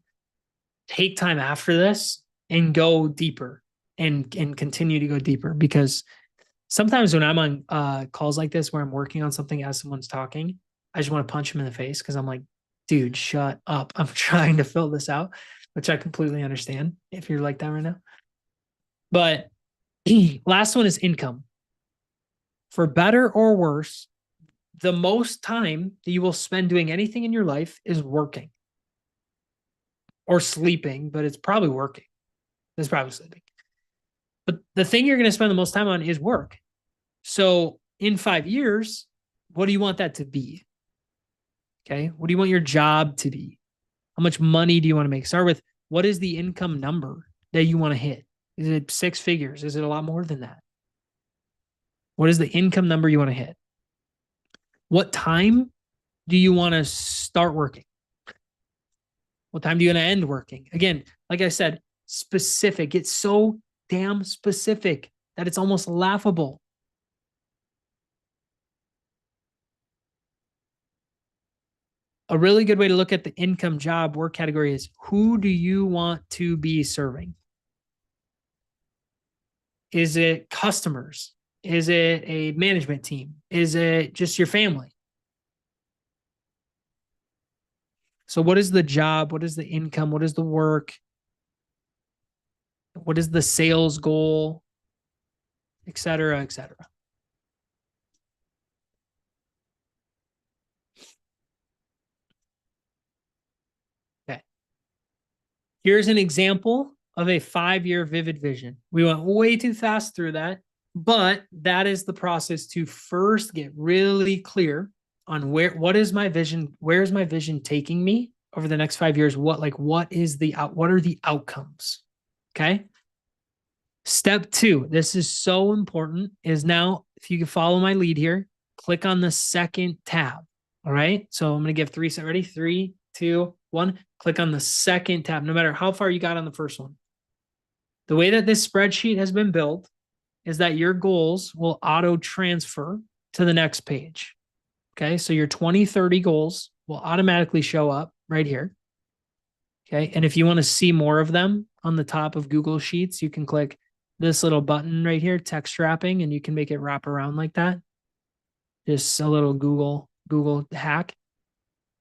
Take time after this and go deeper and continue to go deeper, because sometimes when I'm on calls like this where I'm working on something as someone's talking, I just want to punch him in the face because I'm like, dude, shut up. I'm trying to fill this out, which I completely understand if you're like that right now. But last one is income. For better or worse, the most time that you will spend doing anything in your life is working or sleeping, but it's probably working. It's probably sleeping. But the thing you're going to spend the most time on is work. So in 5 years, what do you want that to be? Okay. What do you want your job to be? How much money do you want to make? Start with, what is the income number that you want to hit? Is it 6 figures? Is it a lot more than that? What is the income number you want to hit? What time do you want to start working? What time do you want to end working? Again, like I said, specific. It's so damn specific that it's almost laughable. A really good way to look at the income job work category is, who do you want to be serving? Is it customers? Is it a management team? Is it just your family? So what is the job? What is the income? What is the work? What is the sales goal? Et cetera, et cetera. Okay. Here's an example of a 5-year vivid vision. We went way too fast through that, but that is the process to first get really clear on what is my vision? Where is my vision taking me over the next 5 years? What are the outcomes? Okay. Step 2, this is so important, is now, if you can follow my lead here, click on the second tab. All right. So I'm going to give 3 set. Ready? 3, 2, 1. Click on the second tab, no matter how far you got on the first one. The way that this spreadsheet has been built is that your goals will auto transfer to the next page. Okay. So your 2030 goals will automatically show up right here. Okay. And if you want to see more of them on the top of Google Sheets, you can click this little button right here, text wrapping, and you can make it wrap around like that. Just a little Google hack.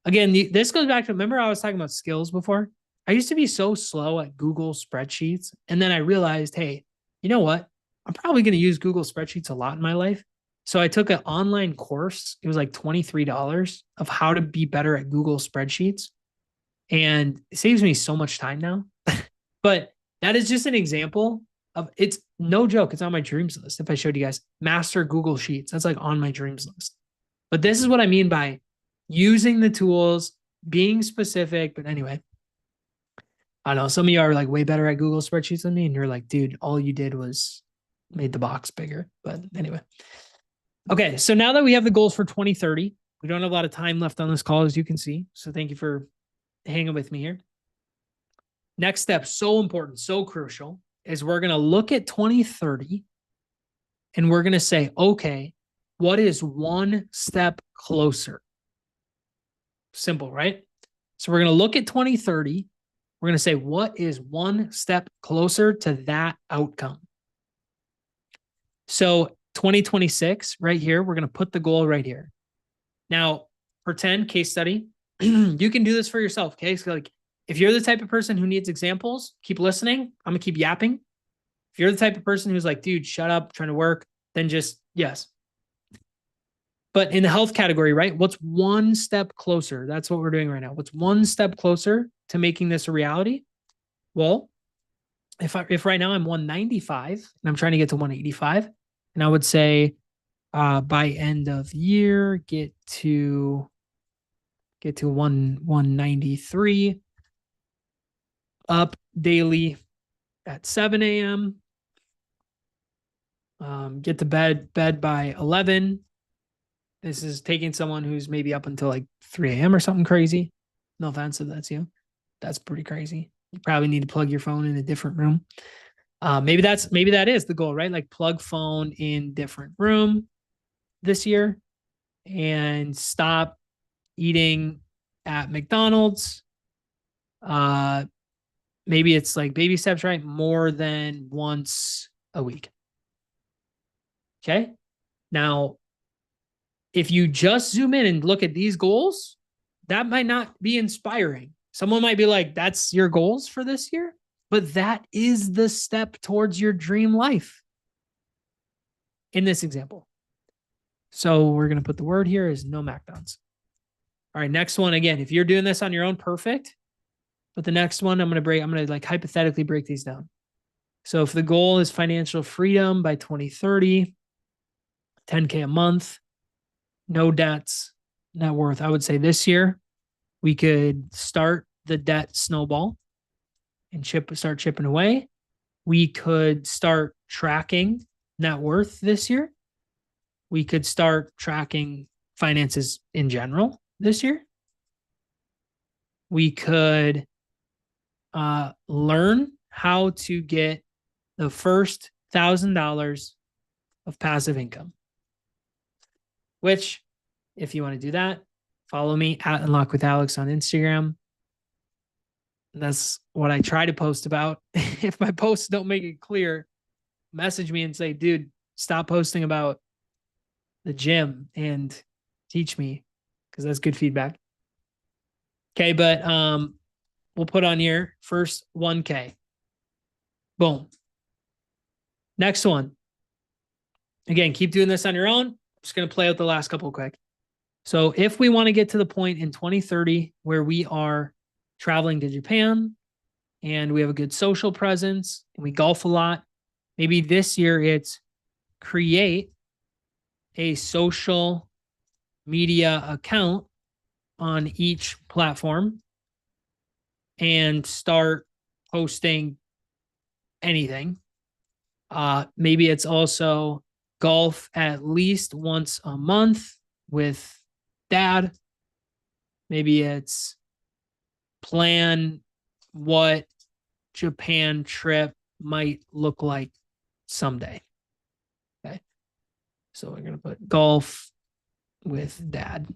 Again, this goes back to, remember I was talking about skills before? I used to be so slow at Google spreadsheets. And then I realized, hey, you know what? I'm probably going to use Google spreadsheets a lot in my life. So I took an online course. It was like $23 of how to be better at Google spreadsheets. And it saves me so much time now. But that is just an example of, it's no joke. It's on my dreams list. If I showed you guys, master Google Sheets, that's like on my dreams list. But this is what I mean by using the tools, being specific. But anyway, I know some of you are like way better at Google spreadsheets than me. And you're like, dude, all you did was made the box bigger. But anyway. Okay. So now that we have the goals for 2030, we don't have a lot of time left on this call, as you can see. So thank you for hanging with me here. Next step, so important, so crucial, is we're going to look at 2030 and we're going to say, okay, what is one step closer? Simple, right? So we're going to look at 2030. We're going to say, what is one step closer to that outcome? So 2026, right here, we're going to put the goal right here. Now, pretend case study. You can do this for yourself, okay? So like, if you're the type of person who needs examples, keep listening. I'm going to keep yapping. If you're the type of person who's like, dude, shut up, trying to work, then just yes. But in the health category, right? What's one step closer? That's what we're doing right now. What's one step closer to making this a reality? Well, if right now I'm 195 and I'm trying to get to 185, and I would say by end of year, get to get to 193, up daily at 7 a.m. Get to bed by 11. This is taking someone who's maybe up until like 3 a.m. or something crazy. No offense if that's you. That's pretty crazy. You probably need to plug your phone in a different room. Maybe that is the goal, right? Like plug phone in different room this year and stop eating at McDonald's. Maybe it's like baby steps, right? More than once a week. Okay. Now, if you just zoom in and look at these goals, that might not be inspiring. Someone might be like, that's your goals for this year, but that is the step towards your dream life in this example. So we're going to put the word here is no McDonald's. All right, next one. Again, if you're doing this on your own, perfect. But the next one, I'm going to like hypothetically break these down. So if the goal is financial freedom by 2030, 10K a month, no debts, net worth, I would say this year we could start the debt snowball and start chipping away. We could start tracking net worth this year. We could start tracking finances in general this year. We could learn how to get the first $1,000 of passive income, which if you want to do that, follow me at Unlock with Alex on Instagram. That's what I try to post about. If my posts don't make it clear, message me and say, dude, stop posting about the gym and teach me, because that's good feedback. Okay, but we'll put on here first 1K. Boom. Next one. Again, keep doing this on your own. I'm just going to play out the last couple quick. So if we want to get to the point in 2030 where we are traveling to Japan and we have a good social presence and we golf a lot, maybe this year it's create a social media account on each platform and start posting anything. Maybe it's also golf at least once a month with dad. Maybe it's plan what Japan trip might look like someday. Okay. So we're going to put golf with dad.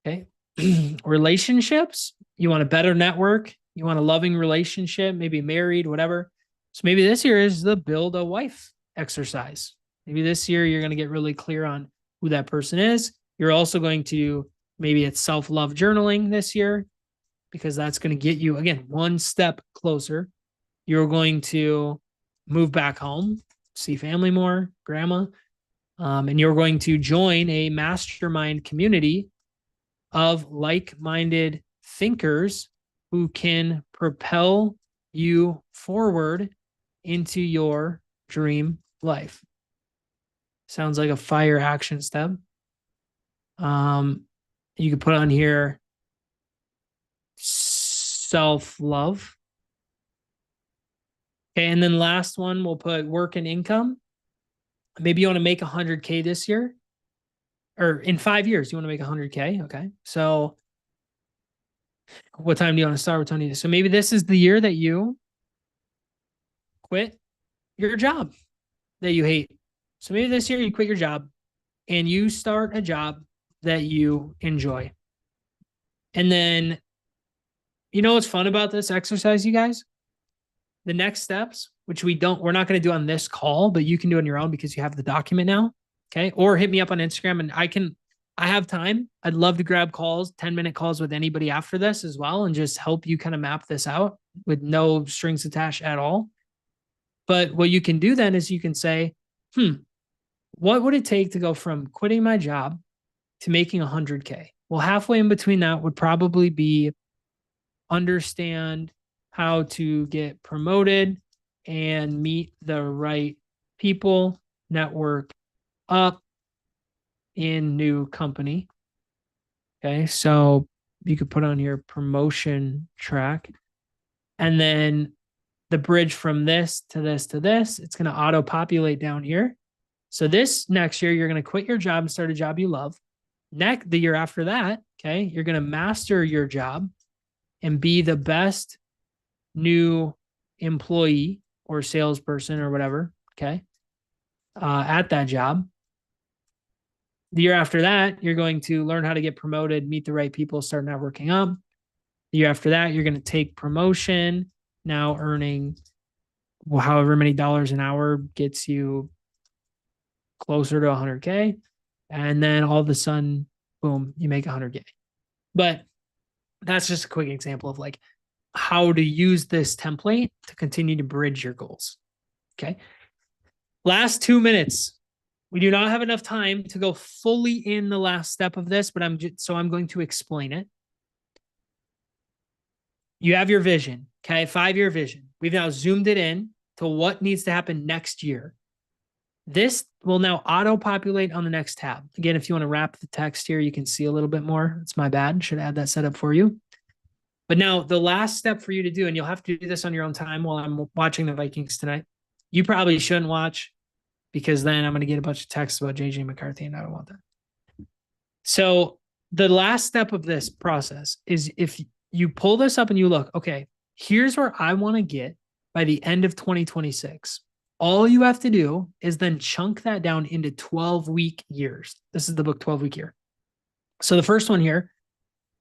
Okay. Relationships. You want a better network. You want a loving relationship, maybe married, whatever. So maybe this year is the build a wife exercise. Maybe this year you're going to get really clear on who that person is. You're also going to, maybe it's self-love journaling this year, because that's going to get you, again, one step closer. You're going to move back home, see family more, grandma, and you're going to join a mastermind community of like-minded thinkers who can propel you forward into your dream life. Sounds like a fire action step. You could put on here self-love. Okay, and then last one, we'll put work and income. Maybe you want to make 100K this year, or in 5 years, you want to make 100K. Okay, so what time do you want to start? What time do you? So maybe this is the year that you quit your job that you hate. So maybe this year you quit your job and you start a job that you enjoy. And then, you know what's fun about this exercise, you guys? The next steps, which we're not going to do on this call, but you can do on your own because you have the document now. Okay. Or hit me up on Instagram and I have time. I'd love to grab calls, 10-minute calls with anybody after this as well, and just help you kind of map this out with no strings attached at all. But what you can do then is you can say, what would it take to go from quitting my job to making 100K? Well, halfway in between that would probably be understand how to get promoted and meet the right people, network up in new company. Okay. So you could put on your promotion track, and then the bridge from this to this to this, it's going to auto populate down here. So this next year, you're going to quit your job and start a job you love. The year after that, okay, you're going to master your job and be the best new employee or salesperson or whatever, okay, at that job. The year after that, you're going to learn how to get promoted, meet the right people, start networking up. The year after that, you're going to take promotion, now earning however many dollars an hour gets you closer to 100K. And then all of a sudden, boom, you make 100K. But that's just a quick example of like how to use this template to continue to bridge your goals. Okay. Last 2 minutes. We do not have enough time to go fully in the last step of this, but I'm going to explain it. You have your vision, okay? 5-year vision. We've now zoomed it in to what needs to happen next year. This will now auto-populate on the next tab. Again, if you want to wrap the text here, you can see a little bit more. It's my bad. Should add that setup for you. But now the last step for you to do, and you'll have to do this on your own time while I'm watching the Vikings tonight. You probably shouldn't watch, because then I'm going to get a bunch of texts about JJ McCarthy, and I don't want that. So the last step of this process is if you pull this up and you look, okay, here's where I want to get by the end of 2026. All you have to do is then chunk that down into 12-week years. This is the book 12-week year. So the first one here,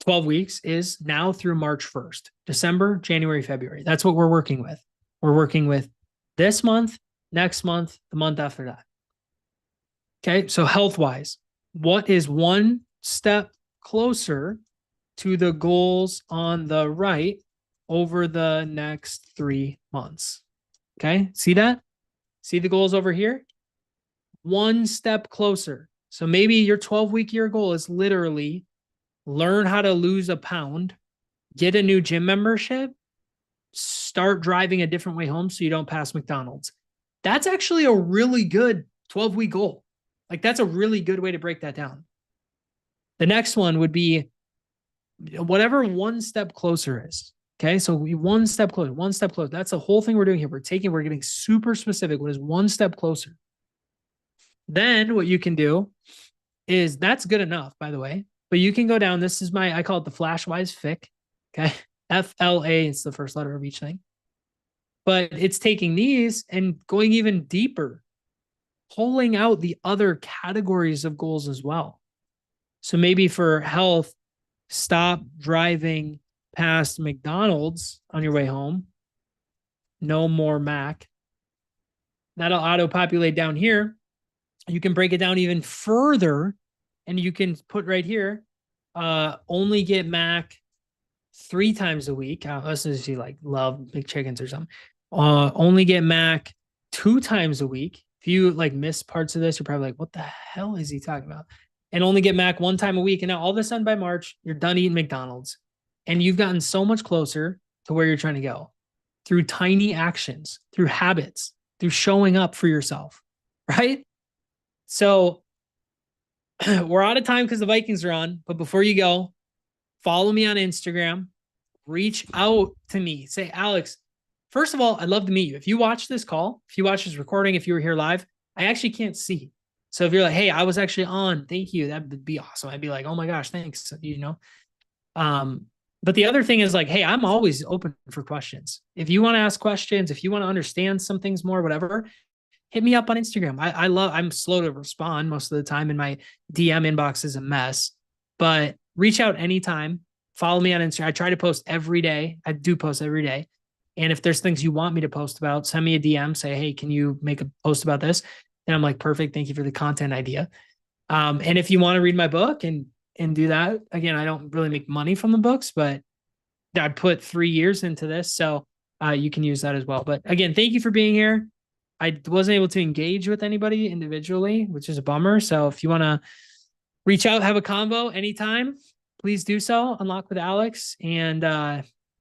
12 weeks, is now through March 1st, December, January, February. That's what we're working with. We're working with this month, next month, the month after that. Okay, so health-wise, what is one step closer to the goals on the right over the next 3 months? Okay, see that? See the goals over here? One step closer. So maybe your 12-week year goal is literally learn how to lose a pound, get a new gym membership, start driving a different way home so you don't pass McDonald's. That's actually a really good 12-week goal. Like, that's a really good way to break that down. The next one would be whatever one step closer is. Okay, so one step closer, one step closer. That's the whole thing we're doing here. We're getting super specific. What is one step closer? Then what you can do is, that's good enough, by the way, but you can go down. This is I call it the Flashwise FIC. Okay, FLA is the first letter of each thing. But it's taking these and going even deeper, pulling out the other categories of goals as well. So maybe for health, stop driving past McDonald's on your way home. No more Mac. That'll auto-populate down here. You can break it down even further, and you can put right here, only get Mac 3 times a week. Unless you like love big chickens or something. Only get Mac 2 times a week. If you like miss parts of this, you're probably like, what the hell is he talking about? And only get Mac 1 time a week. And now all of a sudden by March, you're done eating McDonald's. And you've gotten so much closer to where you're trying to go through tiny actions, through habits, through showing up for yourself, right? So we're out of time because the Vikings are on. But before you go, follow me on Instagram. Reach out to me. Say, Alex, first of all, I'd love to meet you. If you watch this call, if you watch this recording, if you were here live, I actually can't see. So if you're like, hey, I was actually on, thank you, that would be awesome. I'd be like, oh my gosh, thanks. You know. But the other thing is like, hey, I'm always open for questions. If you want to ask questions, if you want to understand some things more, whatever, hit me up on Instagram. I'm slow to respond most of the time, and my DM inbox is a mess, but reach out anytime. Follow me on Instagram. I try to post every day. I do post every day. And if there's things you want me to post about, send me a DM, say, hey, can you make a post about this? And I'm like, perfect. Thank you for the content idea. And if you want to read my book and do that, again, I don't really make money from the books, but I put 3 years into this. So you can use that as well. But again, thank you for being here. I wasn't able to engage with anybody individually, which is a bummer. So if you want to reach out, have a convo anytime, please do so. Unlock with Alex. And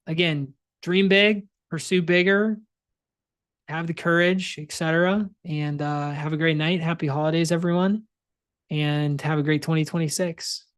again, dream big, pursue bigger, have the courage, etc. And have a great night. Happy holidays, everyone. And have a great 2026.